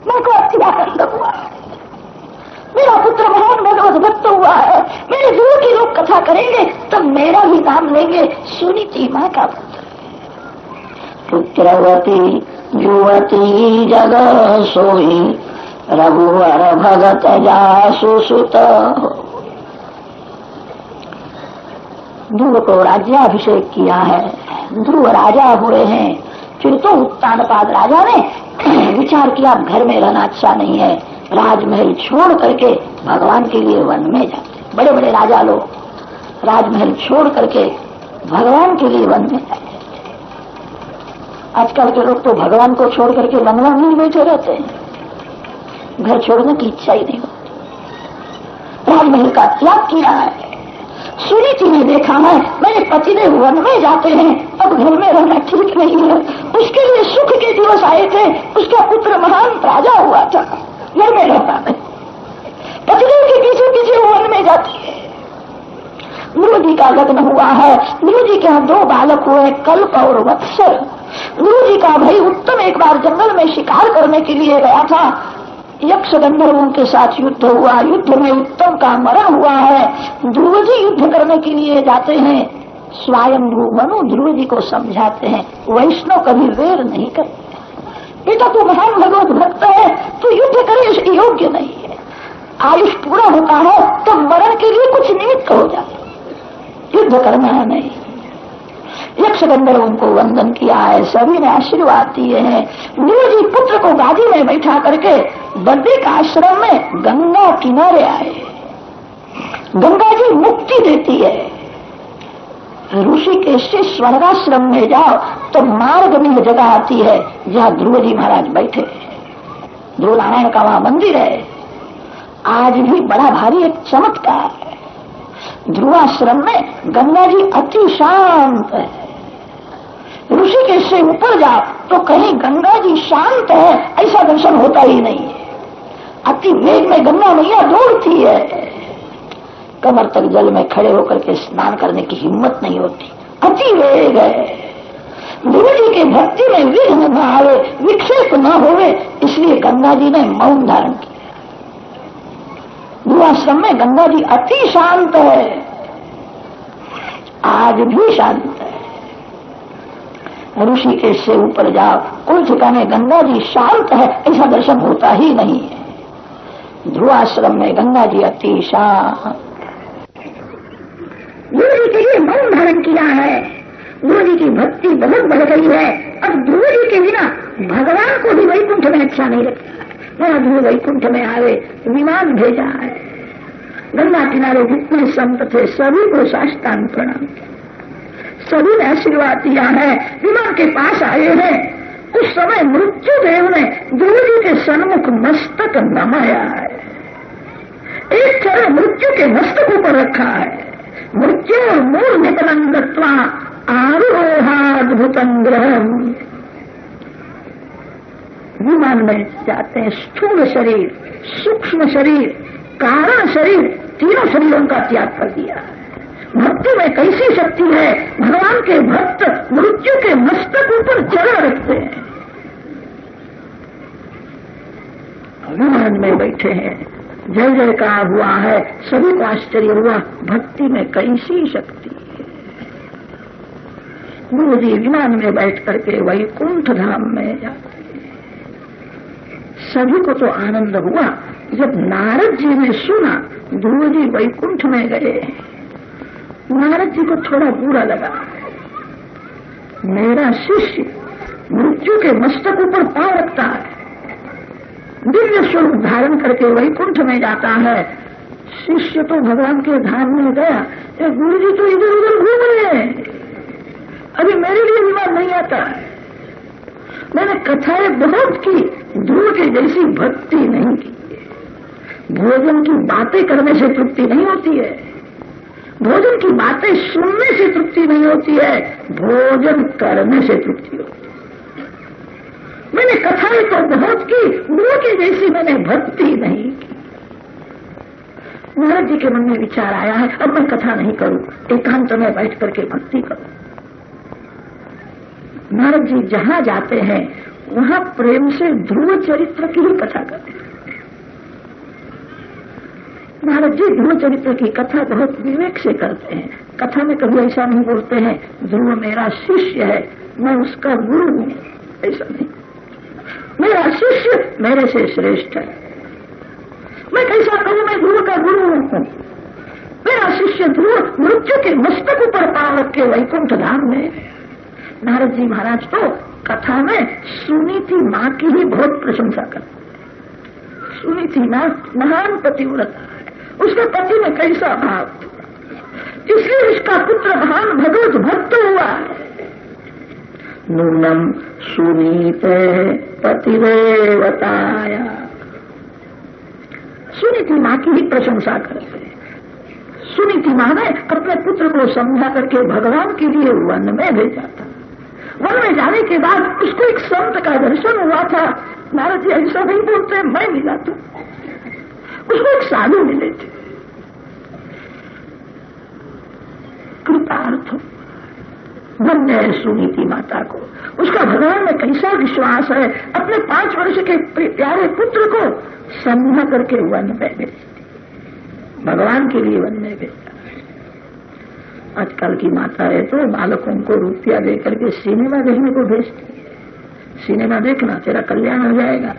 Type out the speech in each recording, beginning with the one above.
मेरे को अति आनंद हुआ है, मेरा पुत्र महान भगवत भक्त हुआ है, मेरे ध्रुव की लोग कथा करेंगे तब मेरा भी नाम लेंगे, सुनीति माँ का पुत्रवती युवती जग सोई रघुवर भगत जासु सुत। ध्रुव को राज्याभिषेक किया है, ध्रुव राजा हुए हैं। फिर तो उत्तानपाद राजा ने विचार किया घर में रहना अच्छा नहीं है, राजमहल छोड़ करके भगवान के लिए वन में जाते। बड़े बड़े राजा लोग राजमहल छोड़ करके भगवान के लिए वन में जाते। आजकल के लोग तो भगवान को छोड़ करके वनवा में बैठे रहते हैं, घर छोड़ने की इच्छा ही नहीं होती। राजमहल का त्याग किया है। सुनीति ने देखा है मेरे पतिदेव वन में जाते हैं, अब घर में रहना ठीक नहीं है। उसके लिए सुख के दिवस आए थे, उसका पुत्र महान राजा हुआ था, घर में रहता नहीं, पतिदेव के पीछे पीछे वन में जाती है। ध्रुव जी का लग्न हुआ है, ध्रुव जी के यहाँ 2 बालक हुए, कल्प और वत्सर। ध्रुव जी का भाई उत्तम एक बार जंगल में शिकार करने के लिए गया था, यक्ष गंधर्वों के साथ युद्ध हुआ, युद्ध में उत्तम का मरण हुआ है। ध्रुव जी युद्ध करने के लिए जाते हैं, स्वयंभू मनु ध्रुव जी को समझाते हैं वैष्णव कभी वेर नहीं करते, बेटा तू महान भगवत भक्त है, तू युद्ध करे इसके योग्य नहीं है। आयुष पूरा होता है तो मरण के लिए कुछ निमित्त हो जाए, युद्ध करना है नहीं। यक्ष गंधर्वों को वंदन किया है, सभी ने आशीर्वाद दिए हैं। ध्रुव जी पुत्र को गादी में बैठा करके बद्रिक आश्रम में गंगा किनारे आए। गंगा जी मुक्ति देती है। ऋषिकेश से स्वर्गाश्रम में जाओ तो मार्ग में जगह आती है जहाँ ध्रुव जी महाराज बैठे। ध्रुव नारायण का वहां मंदिर है। आज भी बड़ा भारी एक चमत्कार है, ध्रुवाश्रम में गंगा जी अति शांत है। ऋषिकेश से ऊपर जाओ तो कहीं गंगा जी शांत है ऐसा दर्शन होता ही नहीं है। अति वेग में गंगा मैया दौड़ती है, कमर तक जल में खड़े होकर के स्नान करने की हिम्मत नहीं होती, अति वेग है। ध्रुव जी के भक्ति में विघ्न न आवे, विक्षेप न होवे, इसलिए गंगा जी ने मौन धारण किया। ध्रुवाश्रम में गंगा जी अति शांत है, आज भी शांत है। ऋषिकेश से ऊपर जाओ कोई ठिकाने गंगा जी शांत है ऐसा दर्शन होता ही नहीं है। ध्रुवाश्रम में गंगा जी अति शांत। ध्रुव जी के लिए मौन धारण किया है। ध्रुव जी की भक्ति बहुत बढ़ गई है। अब ध्रुव जी के बिना भगवान को भी वैकुंठ में अच्छा नहीं लगता। मेरा ध्रुव वैकुंठ में आवे, विमान भेजा है। गंगा किनारे जितने संत थे सभी को साष्टांग प्रणाम, सभी ने आशीर्वाद दिया है। विमान के पास आए हैं, उस समय मृत्युदेव ने ध्रुव जी के सन्मुख मस्तक नमाया है। एक चरण मृत्यु के मस्तक ऊपर रखा है। मृत्यु मूल निपनं दत्वा आरोहाद्भुतं ग्रहम्। विमान में जाते हैं, स्थूल शरीर, सूक्ष्म शरीर, कारण शरीर, तीनों शरीरों का त्याग कर दिया। भक्ति में कैसी शक्ति है, भगवान के भक्त मृत्यु के मस्तक ऊपर चरण रखते हैं। विमान में बैठे हैं, जय जयकार हुआ है, सभी को आश्चर्य हुआ भक्ति में कैसी शक्ति है। गुरु जी विमान में बैठ करके वैकुंठ धाम में जाते, सभी को तो आनंद हुआ। जब नारद जी ने सुना ध्रुव जी वैकुंठ में गए, नारद जी को थोड़ा बुरा लगा। मेरा शिष्य मृत्यु के मस्तक ऊपर पांव रखता है, दिव्य स्वरूप धारण करके वैकुंठ में जाता है, शिष्य तो भगवान के धाम में गया, गुरु जी तो इधर उधर घूम रहे हैं, अभी मेरे लिए विवाद नहीं आता। मैंने कथाएं बहुत की, ध्रुव के जैसी भक्ति नहीं की। भोजन की बातें करने से तृप्ति नहीं होती है, भोजन की बातें सुनने से तृप्ति नहीं होती है, भोजन करने से तृप्ति होती है। मैंने कथाएं तो बहुत की, ध्रुव की जैसी मैंने भक्ति नहीं की। नारद जी के मन में विचार आया है अब मैं कथा नहीं करूं, एकांत में बैठ करके भक्ति करूं। नारद जी जहां जाते हैं वहां प्रेम से ध्रुव चरित्र की ही कथा करते। नारद जी ध्रुव चरित्र की कथा बहुत विवेक से करते हैं। कथा में कभी ऐसा नहीं बोलते हैं ध्रुव मेरा शिष्य है, मैं उसका गुरु हूं, ऐसा नहीं। मेरा शिष्य मेरे से श्रेष्ठ है। मैं कैसा कहूं मैं ध्रुव का गुरु हूं। मेरा शिष्य ध्रुव मृत्यु के मस्तक ऊपर पांव रख के वैकुंठ धाम में। नारद जी महाराज तो कथा में सुनीति मां की ही बहुत प्रशंसा करते। सुनीति मां महान पतिव्रता है, उसके पति में कैसा भाव, इसलिए उसका पुत्र महान भगवत भक्त हुआ है। नूनम सुनीते पतिदेवताया, सुनीति मां की ही प्रशंसा करते हैं। सुनीति मां ने अपने पुत्र को समझा करके भगवान के लिए वन में भेजा था। वन में जाने के बाद उसको एक संत का दर्शन हुआ था। नारद जी ऐसा नहीं बोलते, मैं मिला था, उसको एक साधु मिले थे। कृतार्थ धन्य है सुनीति माता को, उसका भगवान में कैसा विश्वास है। अपने 5 वर्ष के प्यारे पुत्र को समझा करके वन में भेज, भगवान के लिए वन में भेजा। आजकल की माताएं तो बालकों को रुपया दे करके सिनेमा देखने को भेजती है। सिनेमा देखना तेरा कल्याण हो जाएगा।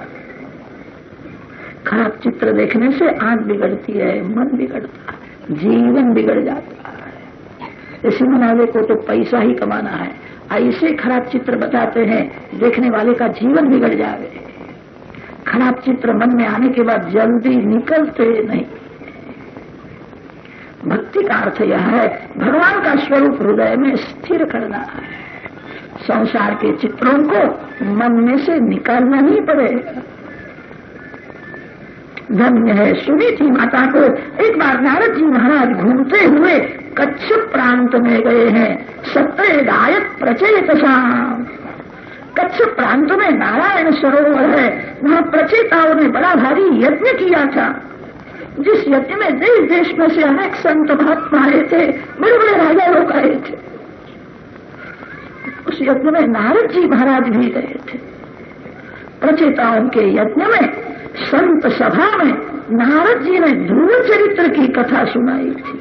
खराब चित्र देखने से आंख बिगड़ती है, मन बिगड़ता है, जीवन बिगड़ जाता है। सिनेमा वाले को तो पैसा ही कमाना है, ऐसे खराब चित्र बताते हैं देखने वाले का जीवन बिगड़ जाए। खराब चित्र मन में आने के बाद जल्दी निकलते नहीं। भक्ति का अर्थ यह है भगवान का स्वरूप हृदय में स्थिर करना है। संसार के चित्रों को मन में से निकालना ही पड़ेगा। धन्य है सुनीति माता को। एक बार नारद जी महाराज घूमते हुए कच्छ प्रांत में गए हैं। सत्रेदायक प्रचेतसा, कच्छ प्रांत में नारायण सरोवर है, वहां प्रचेताओं ने बड़ा भारी यज्ञ किया था, जिस यज्ञ में देश देश में से अनेक संत महात्मा आए थे, बड़े बड़े राजा लोग आए थे। उस यज्ञ में नारद जी महाराज भी गए थे। प्रचेताओं के यज्ञ में संत सभा में नारद जी ने ध्रुव चरित्र की कथा सुनाई थी।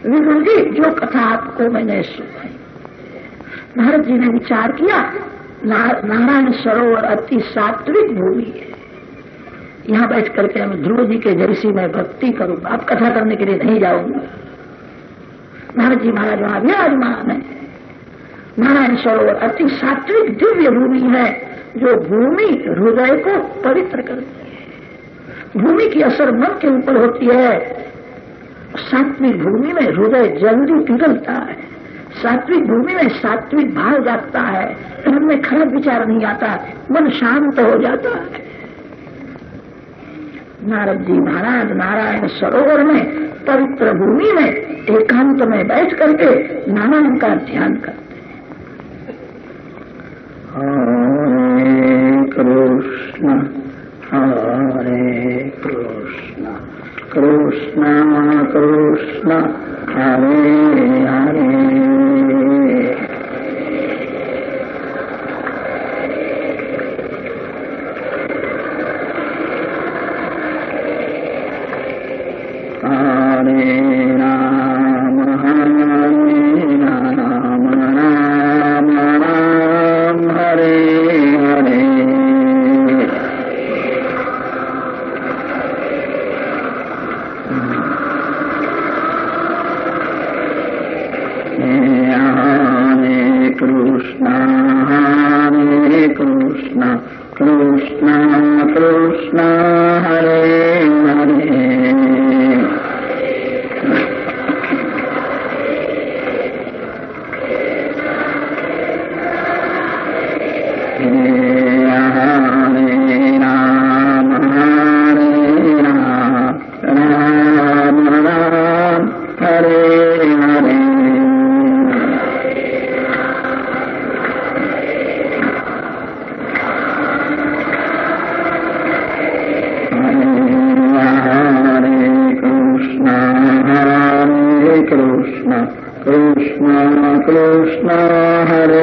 विदुर जी जो कथा आपको मैंने सुनाई, नारद जी ने विचार किया नारायण सरोवर अति सात्विक भूमि है, यहां बैठ करके मैं ध्रुव जी के जैसी मैं भक्ति करूंगा, आप कथा करने के लिए नहीं जाऊंगा। नारद जी महाराज वहां विराजमान है। नारायण सरोवर अति सात्विक दिव्य भूमि है, जो भूमि हृदय को पवित्र करती है। भूमि की असर मन के ऊपर होती है। सात्विक भूमि में हृदय जल्दी पिघलता है। सात्विक भूमि में सात्विक भाव जागता है, मन में खराब विचार नहीं आता, मन शांत हो जाता है। नारद जी महाराज नारायण सरोवर में पवित्र भूमि में एकांत में बैठ करके नारायण का ध्यान करते हैं। कृष्ण हरे कृष्ण कृष्ण कृष्ण हरे हरे। कृष्ण कृष्ण हरे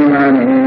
हरे।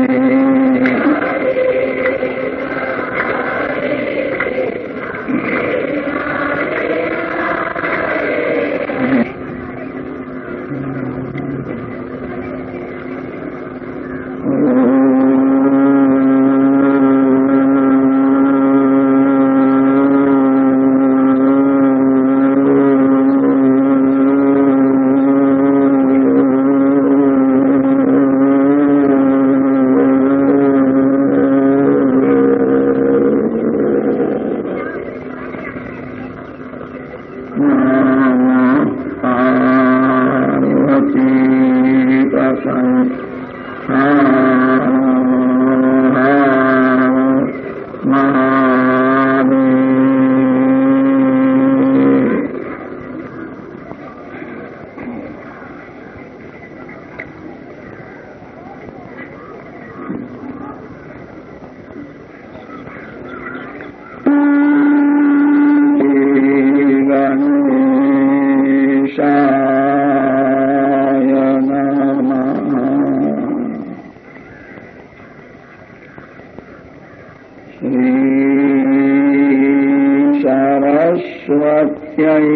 सरस्वत्यै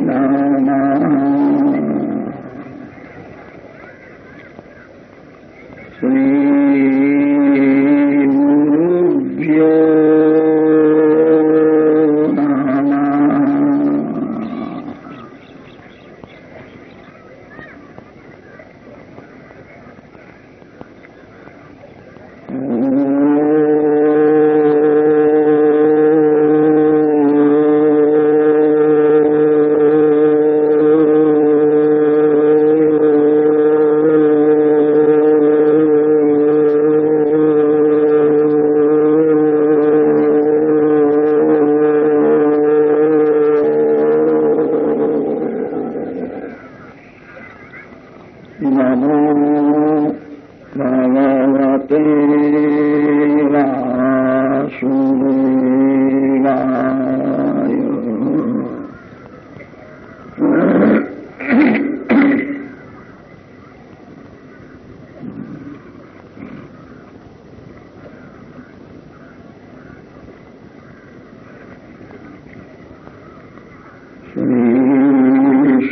नमः। श्री गुरुभ्यो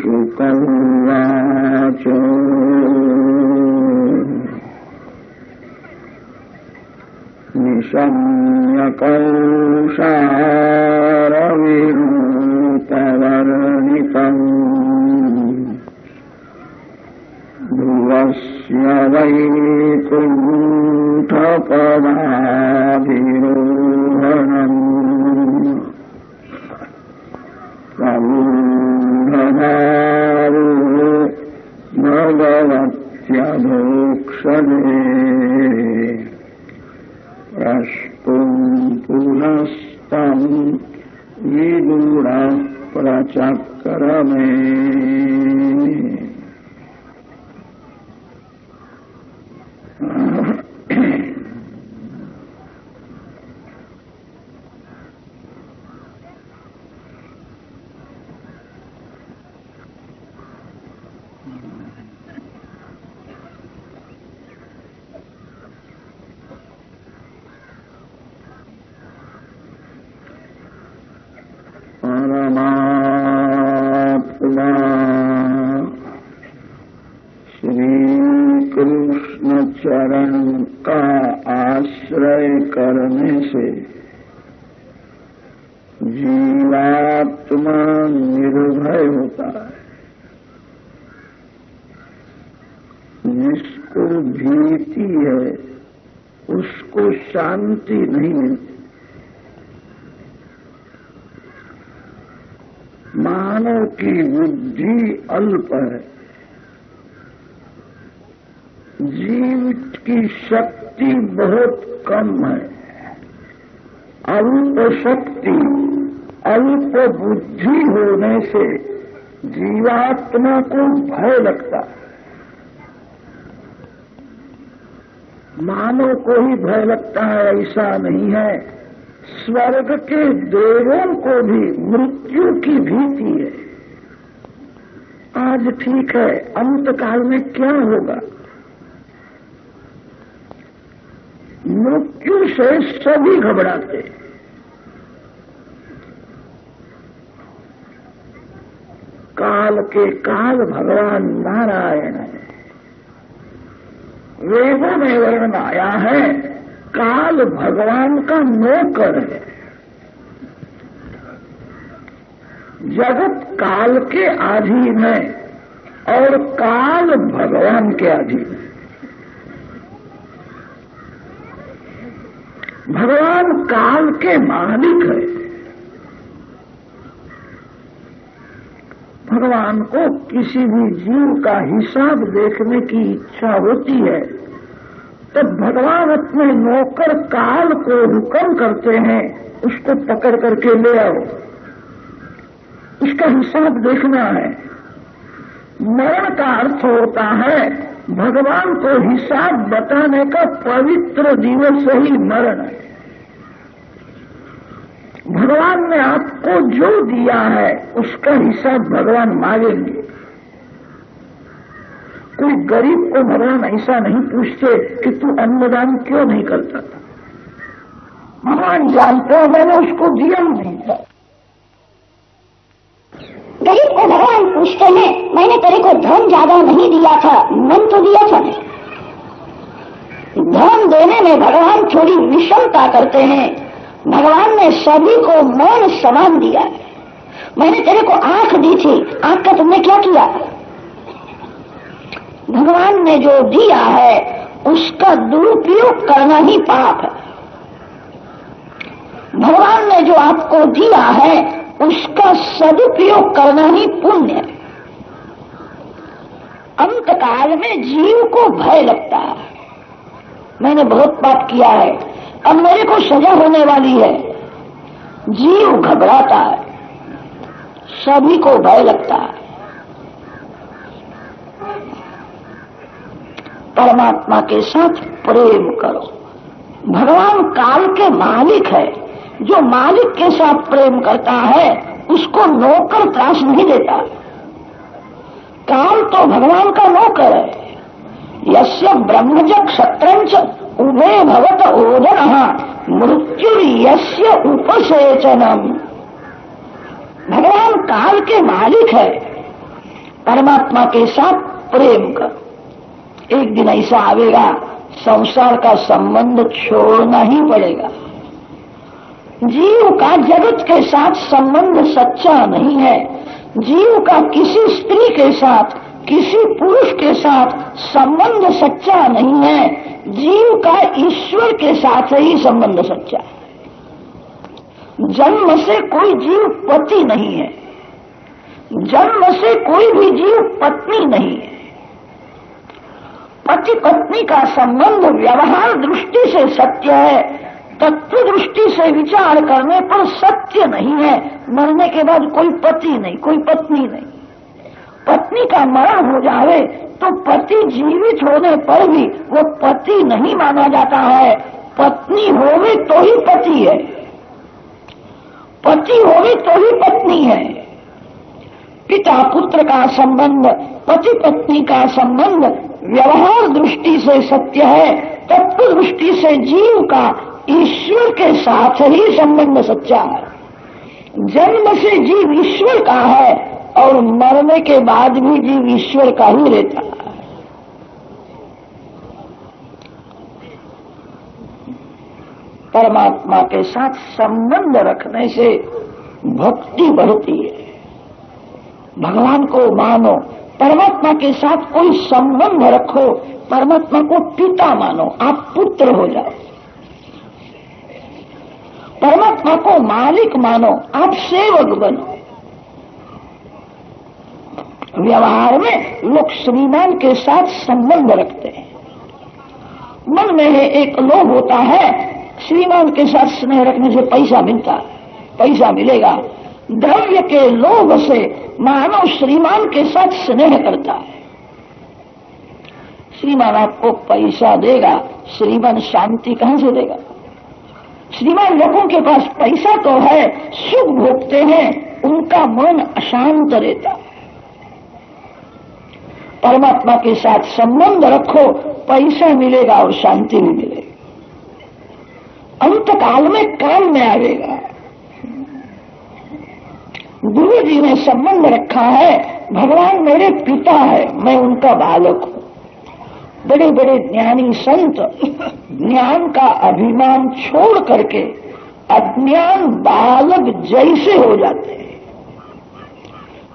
श्रीशुकवाच निशम्यकौशारविरूपवर्णितम् ध्रुवस्य वैकुण्ठपदाभिरोहणम् प्रबुद्धभावो भगवत्यधोक्षणे प्रष्टुं पुनस्तं विदुरः प्रचक्रमे। परमात्मा श्री कृष्ण चरण का आश्रय करने से जीवात्मा निर्भय होता है। जिसको भीति है उसको शांति नहीं मिलती। मानव की बुद्धि अल्प है, जीव की शक्ति बहुत कम है। अल्प शक्ति अल्प बुद्धि होने से जीवात्मा को भय लगता है। मानव को ही भय लगता है ऐसा नहीं है, स्वर्ग के देवों को भी मृत्यु की भीति है। आज ठीक है, अंतकाल में क्या होगा? मृत्यु से सभी घबराते। काल के काल भगवान नारायण है। वेदों में वर्णन आया है काल भगवान का नौकर है। जगत काल के अधीन है और काल भगवान के अधीन है। भगवान काल के मालिक है। भगवान को किसी भी जीव का हिसाब देखने की इच्छा होती है तो भगवान अपने नौकर काल को हुक्म करते हैं, उसको पकड़ करके ले आओ, उसका हिसाब देखना है। मरण का अर्थ होता है भगवान को हिसाब बताने का पवित्र दिवस ही मरण है। भगवान ने आपको जो दिया है उसका हिसाब भगवान मांगेंगे। कोई गरीब को भगवान ऐसा नहीं पूछते कि तू अन्नदान क्यों नहीं करता था। भगवान जानते हैं मैंने उसको दिया नहीं था। गरीब को भगवान पूछते हैं, मैंने तेरे को धन ज्यादा नहीं दिया था, मन तो दिया था नहीं। धन देने में भगवान थोड़ी विषमता करते हैं। भगवान ने सभी को मौन समान दिया है। मैंने तेरे को आंख दी थी, आंख का तुमने क्या किया? भगवान ने जो दिया है उसका दुरुपयोग करना ही पाप है। भगवान ने जो आपको दिया है उसका सदुपयोग करना ही पुण्य है। अंतकाल में जीव को भय लगता है, मैंने बहुत पाप किया है, अब मेरे को सजा होने वाली है। जीव घबराता है, सभी को भय लगता है। परमात्मा के साथ प्रेम करो। भगवान काल के मालिक है। जो मालिक के साथ प्रेम करता है उसको नौकर त्रास नहीं देता। काल तो भगवान का नौकर है। यस्य ब्रह्मज क्षत्रंच उभे भवत ओदनः मृत्यु यस्य उपसेचनम। भगवान काल के मालिक है। परमात्मा के साथ प्रेम कर। एक दिन ऐसा आवेगा संसार का संबंध छोड़ना ही पड़ेगा। जीव का जगत के साथ संबंध सच्चा नहीं है। जीव का किसी स्त्री के साथ, किसी पुरुष के साथ संबंध सच्चा नहीं है। जीव का ईश्वर के साथ ही संबंध सच्चा है। जन्म से कोई जीव पति नहीं है, जन्म से कोई भी जीव पत्नी नहीं है। पति पत्नी का संबंध व्यवहार दृष्टि से सत्य है, तत्व दृष्टि से विचार करने पर सत्य नहीं है। मरने के बाद कोई पति नहीं, कोई पत्नी नहीं। पत्नी का मरण हो जावे तो पति जीवित होने पर भी वो पति नहीं माना जाता है। पत्नी होवे तो ही पति है, पति होवे तो ही पत्नी है। पिता पुत्र का संबंध, पति पत्नी का संबंध व्यवहार दृष्टि से सत्य है, तत्व दृष्टि से जीव का ईश्वर के साथ ही संबंध सच्चा है। जन्म से जीव ईश्वर का है और मरने के बाद भी जीव ईश्वर का ही रहता है। परमात्मा के साथ संबंध रखने से भक्ति बढ़ती है। भगवान को मानो, परमात्मा के साथ कोई संबंध रखो, परमात्मा को पिता मानो, आप पुत्र हो जाओ। परमात्मा को मालिक मानो, आप सेवक बनो। व्यवहार में लोग श्रीमान के साथ संबंध रखते हैं। मन में एक लोभ होता है, श्रीमान के साथ स्नेह रखने से पैसा मिलता है, पैसा मिलेगा। द्रव्य के लोभ से मानव श्रीमान के साथ स्नेह करता है। श्रीमान आपको पैसा देगा, श्रीमान शांति कहां से देगा? श्रीमान लोगों के पास पैसा तो है, सुख भोगते हैं, उनका मन अशांत रहता है। परमात्मा के साथ संबंध रखो, पैसा मिलेगा और शांति भी मिलेगी। अंतकाल में काम में आएगा। गुरु जी ने संबंध रखा है, भगवान मेरे पिता है, मैं उनका बालक हूं। बड़े बड़े ज्ञानी संत ज्ञान का अभिमान छोड़ करके अज्ञान बालक जैसे हो जाते हैं।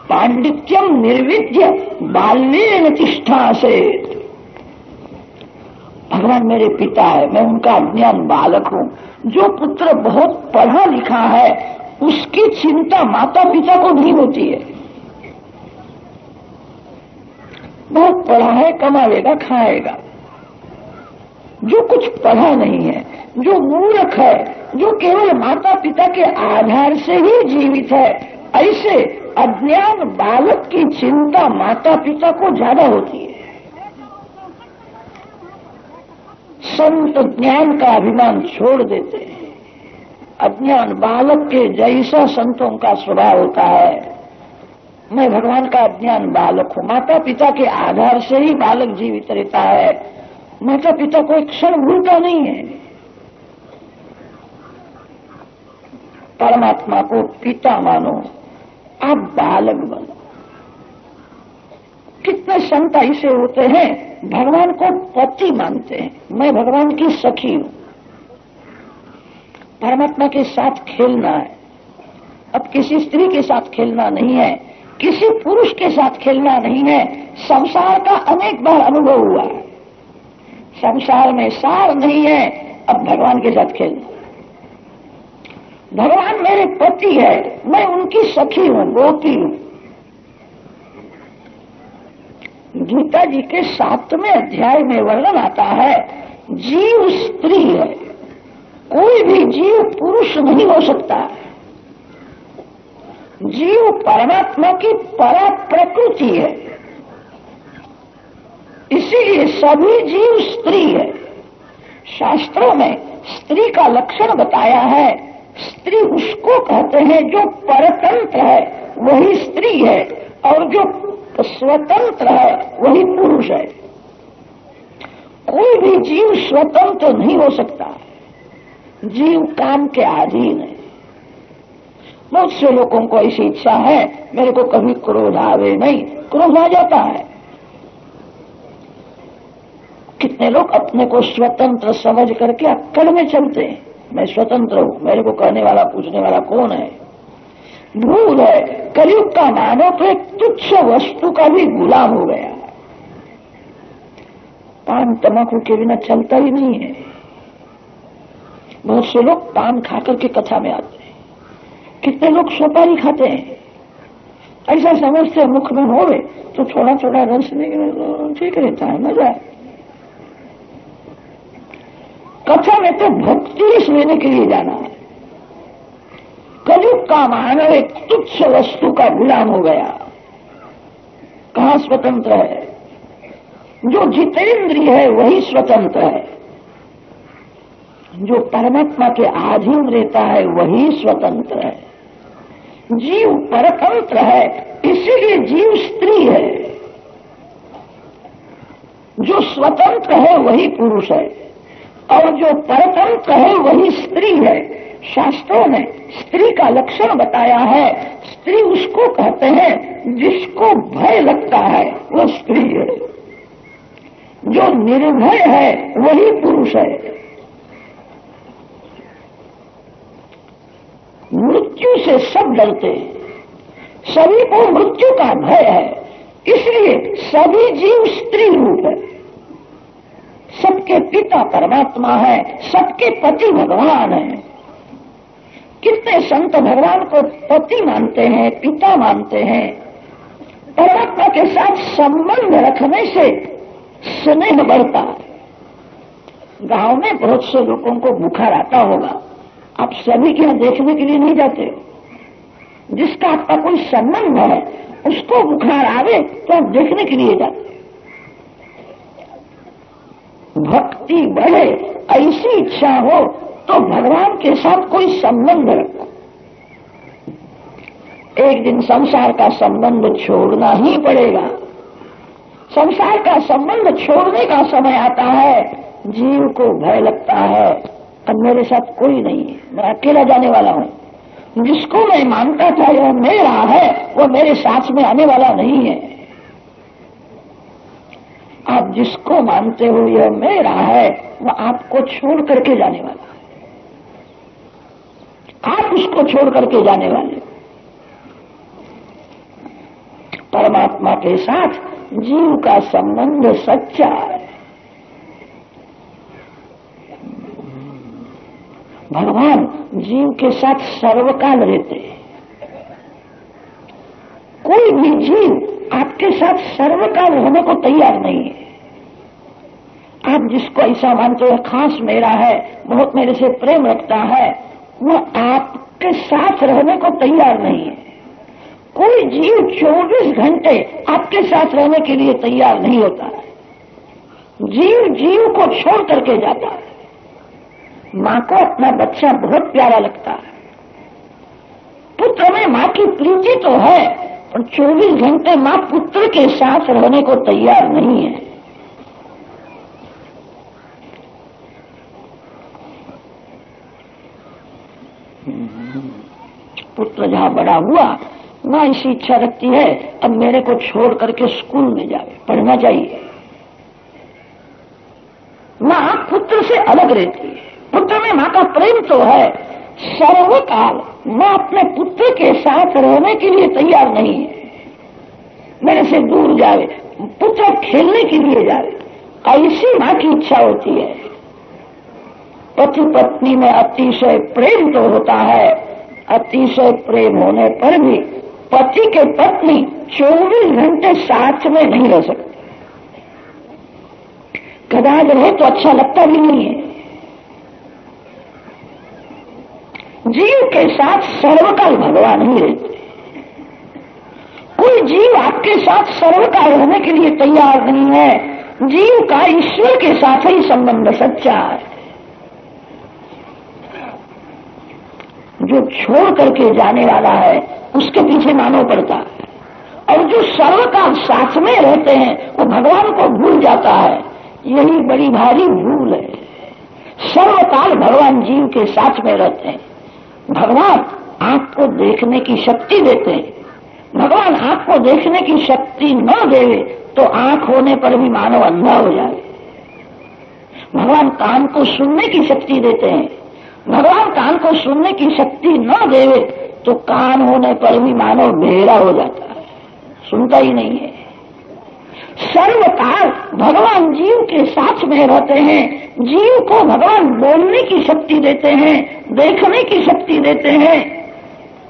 पांडित्यम निर्विद्य बाल्येन तिष्ठासेत्। भगवान मेरे पिता है, मैं उनका अज्ञान बालक हूं। जो पुत्र बहुत पढ़ा लिखा है उसकी चिंता माता पिता को नहीं होती है। बहुत पढ़ा है, कमाएगा, खाएगा। जो कुछ पढ़ा नहीं है, जो मूर्ख है, जो केवल माता पिता के आधार से ही जीवित है, ऐसे अज्ञान बालक की चिंता माता पिता को ज्यादा होती है। संत ज्ञान का अभिमान छोड़ देते हैं। अज्ञान बालक के जैसा संतों का स्वभाव होता है। मैं भगवान का अज्ञान बालक हूं। माता पिता के आधार से ही बालक जीवित रहता है। माता पिता को एक क्षण भूलता नहीं है। परमात्मा को पिता मानो, आप बालक बनो। कितने संत ऐसे होते हैं भगवान को पति मानते हैं, मैं भगवान की सखी हूं। परमात्मा के साथ खेलना है, अब किसी स्त्री के साथ खेलना नहीं है, किसी पुरुष के साथ खेलना नहीं है। संसार का अनेक बार अनुभव हुआ है, संसार में सार नहीं है, अब भगवान के साथ खेलना। भगवान मेरे पति है, मैं उनकी सखी हूं, गोपी हूं। गीता जी के 7वें अध्याय में वर्णन आता है, जीव स्त्री है, कोई भी जीव पुरुष नहीं हो सकता। जीव परमात्मा की परा प्रकृति है, इसीलिए सभी जीव स्त्री है। शास्त्रों में स्त्री का लक्षण बताया है, स्त्री उसको कहते हैं जो परतंत्र है, वही स्त्री है, और जो स्वतंत्र है वही पुरुष है। कोई भी जीव स्वतंत्र नहीं हो सकता, जीव काम के अधीन है। बहुत से लोगों को ऐसी इच्छा है, मेरे को कभी क्रोध आवे नहीं, क्रोध आ जाता है। कितने लोग अपने को स्वतंत्र समझ करके अक्कड़ में चलते हैं, मैं स्वतंत्र हूं, मेरे को कहने वाला पूछने वाला कौन है। भूल है, कलयुग का मानव तो एक तुच्छ वस्तु का भी गुलाम हो गया। पान तंबाकू के बिना चलता ही नहीं है। बहुत से लोग पान खाकर के कथा में आते हैं, कितने लोग सुपारी खाते हैं, ऐसा समझते हैं मुख में होवे तो थोड़ा थोड़ा रस निकले ठीक रहता है, मजा है। कथा में तो भक्ति रस लेने के लिए जाना है। कलयुग का मानव एक तुच्छ वस्तु का गुलाम हो गया, कहां स्वतंत्र है। जो जितेंद्रिय है वही स्वतंत्र है, जो परमात्मा के अधीन रहता है वही स्वतंत्र है। जीव परतंत्र है, इसीलिए जीव स्त्री है। जो स्वतंत्र है वही पुरुष है, और जो परतंत्र है वही स्त्री है। शास्त्रों ने स्त्री का लक्षण बताया है, स्त्री उसको कहते हैं जिसको भय लगता है वो स्त्री है, जो निर्भय है वही पुरुष है। मृत्यु से सब डरते हैं, सभी को मृत्यु का भय है, इसलिए सभी जीव स्त्री रूप है। सबके पिता परमात्मा है, सबके पति भगवान है। कितने संत भगवान को पति मानते हैं, पिता मानते हैं। परमात्मा के साथ संबंध रखने से स्नेह बढ़ता है। गांव में बहुत से लोगों को बुखार आता होगा, आप सभी के यहाँ देखने के लिए नहीं जाते। जिसका आपका कोई संबंध है उसको बुखार आवे तो आप देखने के लिए जाते। भक्ति बढ़े, ऐसी इच्छा हो तो भगवान के साथ कोई संबंध रखो। एक दिन संसार का संबंध छोड़ना ही पड़ेगा। संसार का संबंध छोड़ने का समय आता है, जीव को भय लगता है, अब मेरे साथ कोई नहीं है, मैं अकेला जाने वाला हूं। जिसको मैं मानता था यह मेरा है, वो मेरे साथ में आने वाला नहीं है। आप जिसको मानते हो यह मेरा है, वो आपको छोड़ करके जाने वाला है, आप उसको छोड़ करके जाने वाले। परमात्मा के साथ जीव का संबंध सच्चा है। भगवान जीव के साथ सर्वकाल रहते हैं। कोई भी जीव आपके साथ सर्वकाल रहने को तैयार नहीं है। आप जिसको ऐसा मानते हो खास मेरा है, बहुत मेरे से प्रेम रखता है, वो आपके साथ रहने को तैयार नहीं है। कोई जीव 24 घंटे आपके साथ रहने के लिए तैयार नहीं होता है। जीव जीव को छोड़ करके जाता है। मां को अपना बच्चा बहुत प्यारा लगता है, पुत्र में मां की प्रीति तो है, पर 24 घंटे मां पुत्र के साथ रहने को तैयार नहीं है। पुत्र जहां बड़ा हुआ, माँ ऐसी इच्छा रखती है अब मेरे को छोड़ करके स्कूल में जाए, पढ़ना चाहिए। माँ पुत्र से अलग रहती है, पुत्र में माँ का प्रेम तो है। सर्वकाल माँ अपने पुत्र के साथ रहने के लिए तैयार नहीं है, मेरे से दूर जाए, पुत्र खेलने के लिए जाए, ऐसी माँ की इच्छा होती है। पति पत्नी में अतिशय प्रेम तो होता है, अतिशय प्रेम होने पर भी पति के पत्नी 24 घंटे साथ में नहीं रह सकते। कदाच रहे तो अच्छा लगता भी नहीं है। जीव के साथ सर्वकाल भगवान ही रहते। कोई जीव आपके साथ सर्वकाल रहने के लिए तैयार नहीं है। जीव का ईश्वर के साथ ही संबंध सच्चा है। जो छोड़ करके जाने वाला है उसके पीछे मानव पड़ता है, और जो सर्वकाल साथ में रहते हैं वो भगवान को भूल जाता है। यही बड़ी भारी भूल है। सर्वकाल भगवान जीव के साथ में रहते हैं। भगवान आंख को देखने की शक्ति देते हैं। भगवान आंख को देखने की शक्ति न देवे तो आंख होने पर भी मानव अंधा हो जाए। भगवान कान को सुनने की शक्ति देते हैं। भगवान कान को सुनने की शक्ति न देवे तो कान होने पर भी मानव बहेरा हो जाता है, सुनता ही नहीं है। सर्वकाल भगवान जीव के साथ में रहते हैं। जीव को भगवान बोलने की शक्ति देते हैं, देखने की शक्ति देते हैं।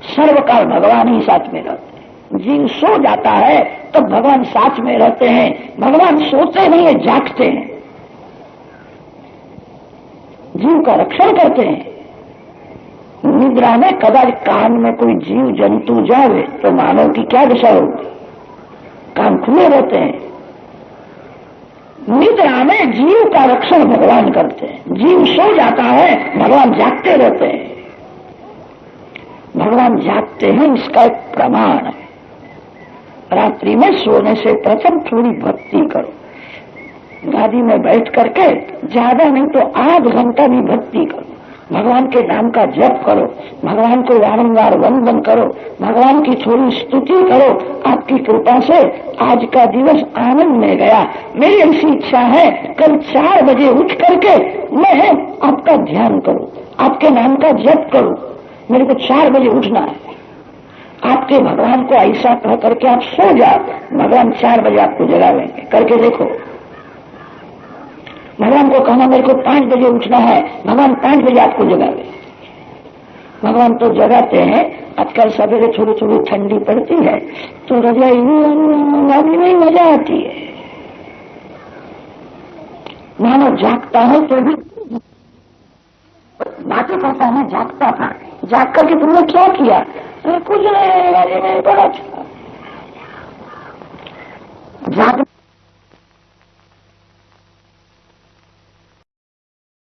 सर्वकाल भगवान ही साथ में रहते हैं। जीव सो जाता है तो भगवान साथ में रहते हैं। भगवान सोते नहीं है, जागते हैं, जीव का रक्षण करते हैं। निद्रा में कदाच कान में कोई जीव जंतु जावे तो मानव की क्या दशा होगी? कान खुले रहते हैं। निद्रा में जीव का रक्षण भगवान करते हैं। जीव सो जाता है, भगवान जागते रहते हैं। भगवान जागते हैं, इसका एक प्रमाण है। रात्रि में सोने से प्रथम थोड़ी भक्ति करो। गादी में बैठ करके ज्यादा नहीं तो आध घंटा भी भक्ति करो। भगवान के नाम का जप करो, भगवान को वारंवार वंदन करो, भगवान की थोड़ी स्तुति करो। आपकी कृपा से आज का दिवस आनंद में गया। मेरी ऐसी इच्छा है कल 4 बजे उठ करके मैं आपका ध्यान करूं, आपके नाम का जप करूं। मेरे को 4 बजे उठना है। आपके भगवान को ऐसा कह करके आप सो जाओ, भगवान 4 बजे आपको जगावेंगे। करके देखो। भगवान को कहना मेरे को 5 बजे उठना है, भगवान 5 बजे आपको जगावे। भगवान तो जगाते हैं। आजकल सवेरे थोड़ी थोड़ी ठंडी पड़ती है तो रजाई में मजा आती है। मानो जागता है तो भी बातें करता है। जागता था, जाग करके तुमने क्या किया? कुछ नहीं, बड़ा अच्छा। जागने